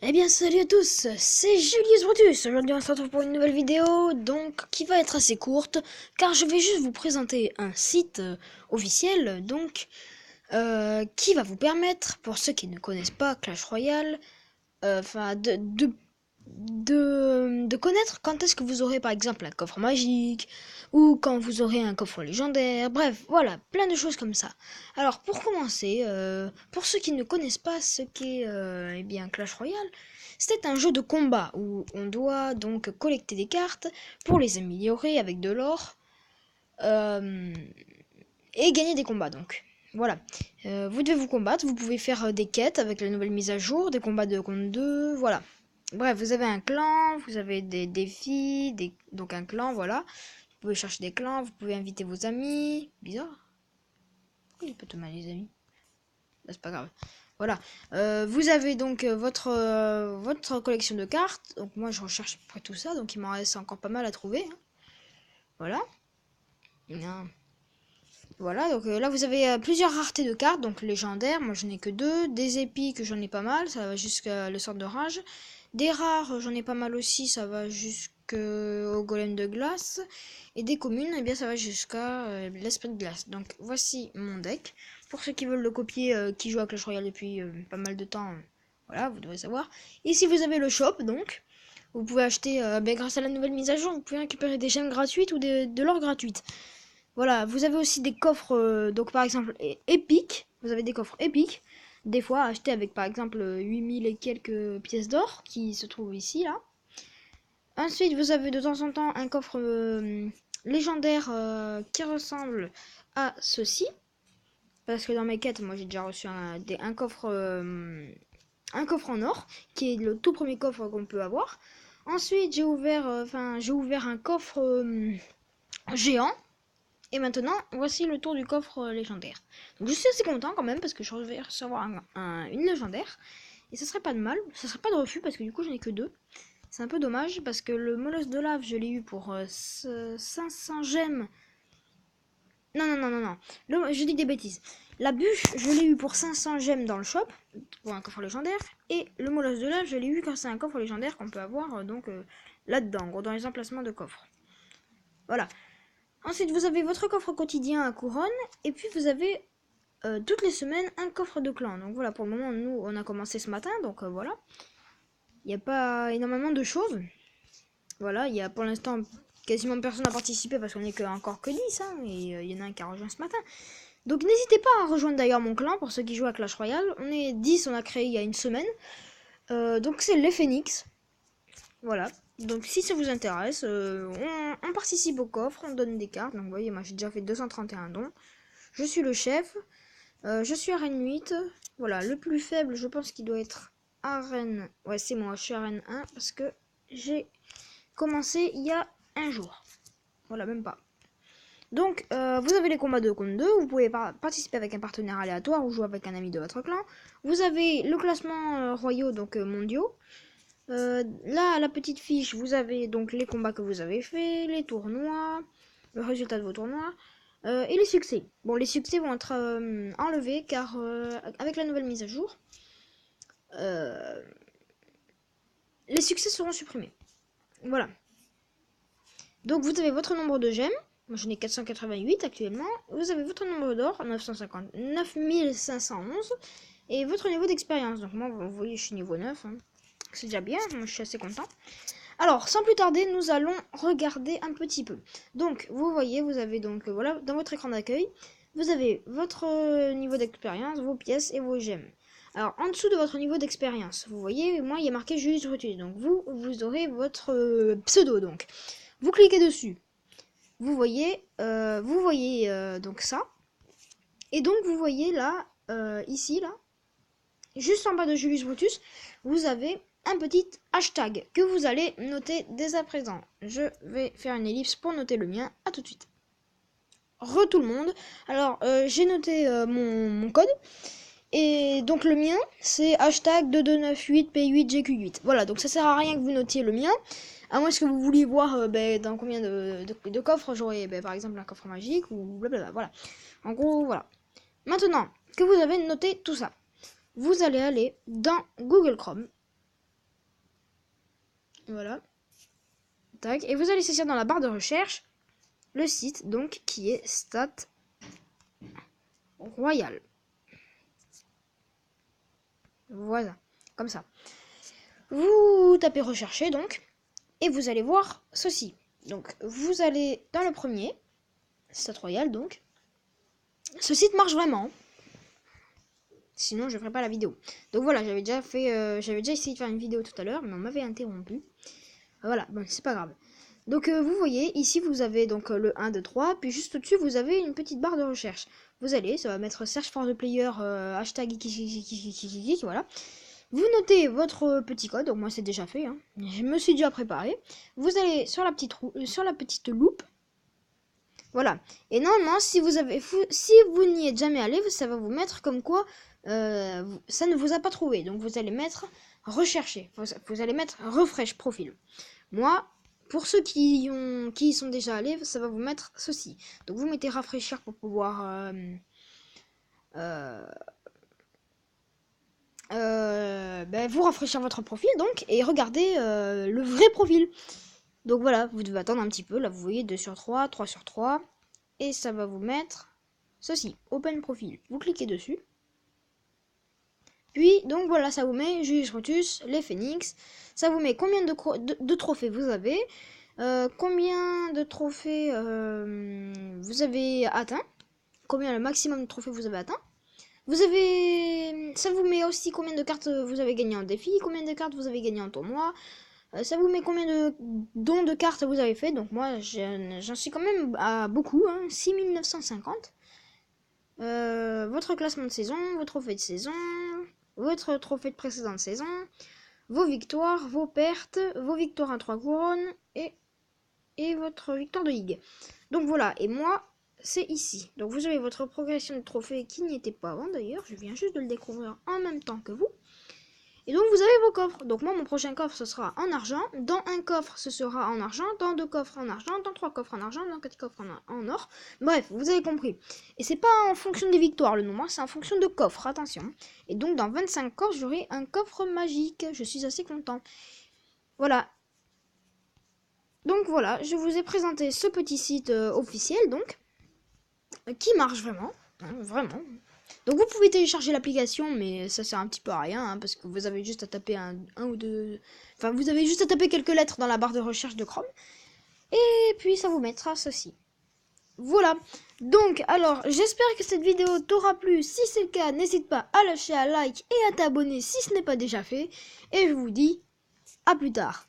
Eh bien salut à tous, c'est Julius Brutus. Aujourd'hui on se retrouve pour une nouvelle vidéo, donc qui va être assez courte, car je vais juste vous présenter un site officiel, qui va vous permettre, pour ceux qui ne connaissent pas Clash Royale, enfin de connaître quand est-ce que vous aurez par exemple un coffre magique, ou quand vous aurez un coffre légendaire, bref, voilà, plein de choses comme ça. Alors pour commencer, pour ceux qui ne connaissent pas ce qu'est eh bien Clash Royale, c'est un jeu de combat où on doit donc collecter des cartes pour les améliorer avec de l'or euh, et gagner des combats donc. Voilà. Vous devez vous combattre, vous pouvez faire des quêtes avec la nouvelle mise à jour, des combats 2 contre 2, voilà. Bref, vous avez un clan, vous avez des défis, donc un clan, voilà. Vous pouvez chercher des clans, vous pouvez inviter vos amis. Bizarre. Pourquoi il peut te mal les amis? Bah, c'est pas grave. Voilà. Vous avez donc votre collection de cartes. Donc moi je recherche après tout ça, donc il m'en reste encore pas mal à trouver, hein. Voilà. Bien. Voilà, donc là vous avez plusieurs raretés de cartes, donc légendaires, moi je n'ai que deux, des épiques j'en ai pas mal, ça va jusqu'à le sort de rage, des rares j'en ai pas mal aussi, ça va jusqu'au golem de glace, et des communes, eh bien ça va jusqu'à l'esprit de glace. Donc voici mon deck, pour ceux qui veulent le copier, qui jouent à Clash Royale depuis pas mal de temps, voilà, vous devrez savoir. Ici vous avez le shop, donc, vous pouvez acheter, grâce à la nouvelle mise à jour, vous pouvez récupérer des gemmes gratuites ou de l'or gratuite. Voilà, vous avez aussi des coffres, donc par exemple épiques. Vous avez des coffres épiques, des fois achetés avec par exemple 8000 et quelques pièces d'or qui se trouvent ici là. Ensuite, vous avez de temps en temps un coffre légendaire qui ressemble à ceci. Parce que dans mes quêtes, moi j'ai déjà reçu un coffre en or, qui est le tout premier coffre qu'on peut avoir. Ensuite, j'ai ouvert un coffre géant. Et maintenant, voici le tour du coffre légendaire. Donc je suis assez content quand même parce que je vais recevoir une légendaire. Et ça serait pas de mal, ça serait pas de refus parce que du coup j'en ai que deux. C'est un peu dommage parce que le molosse de lave je l'ai eu pour 500 gemmes. Non, non, non, non, non. Je dis des bêtises. La bûche, je l'ai eu pour 500 gemmes dans le shop, pour un coffre légendaire. Et le molosse de lave, je l'ai eu quand c'est un coffre légendaire qu'on peut avoir là-dedans, gros, dans les emplacements de coffres. Voilà. Ensuite, vous avez votre coffre quotidien à couronne. Et puis, vous avez toutes les semaines un coffre de clan. Donc voilà, pour le moment, nous, on a commencé ce matin. Donc voilà. Il n'y a pas énormément de choses. Voilà, il y a pour l'instant quasiment personne n'a participé parce qu'on n'est encore que 10. Hein, et il y en a un qui a rejoint ce matin. Donc n'hésitez pas à rejoindre d'ailleurs mon clan pour ceux qui jouent à Clash Royale. On est 10, on a créé il y a une semaine. Donc c'est les Phoenix. Voilà. Donc si ça vous intéresse, on participe au coffre, on donne des cartes. Donc vous voyez, moi j'ai déjà fait 231 dons. Je suis le chef. Je suis arène 8. Voilà, le plus faible, je pense qu'il doit être arène. Ouais, c'est moi, je suis arène 1 parce que j'ai commencé il y a un jour. Voilà, même pas. Donc, vous avez les combats 2 contre 2. Vous pouvez participer avec un partenaire aléatoire ou jouer avec un ami de votre clan. Vous avez le classement royaux, donc mondiaux. Là, à la petite fiche, vous avez donc les combats que vous avez faits, les tournois, le résultat de vos tournois. Et les succès. Bon, les succès vont être enlevés car avec la nouvelle mise à jour, euh, les succès seront supprimés. Voilà. Donc vous avez votre nombre de gemmes. Moi j'en ai 488 actuellement. Vous avez votre nombre d'or, 9511. Et votre niveau d'expérience. Donc moi vous voyez je suis niveau 9. Hein. C'est déjà bien, moi je suis assez content. Alors, sans plus tarder, nous allons regarder un petit peu. Donc, vous voyez, vous avez donc, voilà, dans votre écran d'accueil, vous avez votre niveau d'expérience, vos pièces et vos gemmes. Alors, en dessous de votre niveau d'expérience, vous voyez, moi, il y a marqué Julius Brutus. Donc, vous aurez votre pseudo, donc. Vous cliquez dessus. Vous voyez donc ça. Et donc, vous voyez là, ici, là, juste en bas de Julius Brutus, vous avez un petit hashtag que vous allez noter dès à présent. Je vais faire une ellipse pour noter le mien. A tout de suite. Re tout le monde. Alors, j'ai noté mon code. Et donc le mien, c'est hashtag 2298P8GQ8. Voilà, donc ça sert à rien que vous notiez le mien. À moins que vous vouliez voir dans combien de coffres j'aurai, par exemple, un coffre magique ou blablabla. Voilà. En gros, voilà. Maintenant que vous avez noté tout ça, vous allez aller dans Google Chrome. Voilà. Tac. Et vous allez saisir dans la barre de recherche le site, donc, qui est Stat Royal. Voilà. Comme ça. Vous tapez rechercher, donc. Et vous allez voir ceci. Donc, vous allez dans le premier. Stat Royal, donc. Ce site marche vraiment. Sinon, je ne ferai pas la vidéo. Donc voilà, j'avais déjà essayé de faire une vidéo tout à l'heure, mais on m'avait interrompu. Voilà, bon, c'est pas grave. Donc vous voyez, ici vous avez donc le 1, 2, 3, puis juste au-dessus vous avez une petite barre de recherche. Vous allez, ça va mettre search for the player, hashtag voilà. Vous notez votre petit code, donc moi c'est déjà fait, hein. Je me suis déjà préparé. Vous allez sur la petite loupe. Voilà. Et normalement, si vous n'y êtes jamais allé, ça va vous mettre comme quoi ça ne vous a pas trouvé. Donc vous allez mettre rechercher. Vous allez mettre refresh profil. Moi, pour ceux qui y sont déjà allés, ça va vous mettre ceci. Donc vous mettez rafraîchir pour pouvoir vous rafraîchir votre profil donc et regardez le vrai profil. Donc voilà, vous devez attendre un petit peu. Là, vous voyez 2 sur 3, 3 sur 3. Et ça va vous mettre ceci, Open Profil. Vous cliquez dessus. Puis, donc voilà, ça vous met Julius Brutus, les Phoenix. Ça vous met combien de trophées vous avez. Combien de trophées vous avez atteint. Combien le maximum de trophées vous avez atteint. Ça vous met aussi combien de cartes vous avez gagné en défi. Combien de cartes vous avez gagné en tournoi. Ça vous met combien de dons de cartes vous avez fait. Donc moi j'en suis quand même à beaucoup, hein, 6950. Votre classement de saison, vos trophées de saison, votre trophée de précédente saison, vos victoires, vos pertes, vos victoires à 3 couronnes et votre victoire de ligue. Donc voilà, et moi c'est ici. Donc vous avez votre progression de trophées qui n'y était pas avant d'ailleurs. Je viens juste de le découvrir en même temps que vous. Et donc vous avez vos coffres. Donc moi mon prochain coffre ce sera en argent. Dans un coffre ce sera en argent. Dans 2 coffres en argent. Dans 3 coffres en argent. Dans 4 coffres en or. Bref, vous avez compris. Et c'est pas en fonction des victoires le nombre, c'est en fonction de coffres, attention. Et donc dans 25 coffres j'aurai un coffre magique. Je suis assez content. Voilà. Donc voilà, je vous ai présenté ce petit site officiel donc. Qui marche vraiment. Hein, vraiment. Donc vous pouvez télécharger l'application, mais ça sert un petit peu à rien, hein, parce que vous avez juste à taper un ou deux... Enfin, vous avez juste à taper quelques lettres dans la barre de recherche de Chrome, et puis ça vous mettra ceci. Voilà, donc alors j'espère que cette vidéo t'aura plu. Si c'est le cas, n'hésite pas à lâcher un like et à t'abonner si ce n'est pas déjà fait, et je vous dis à plus tard.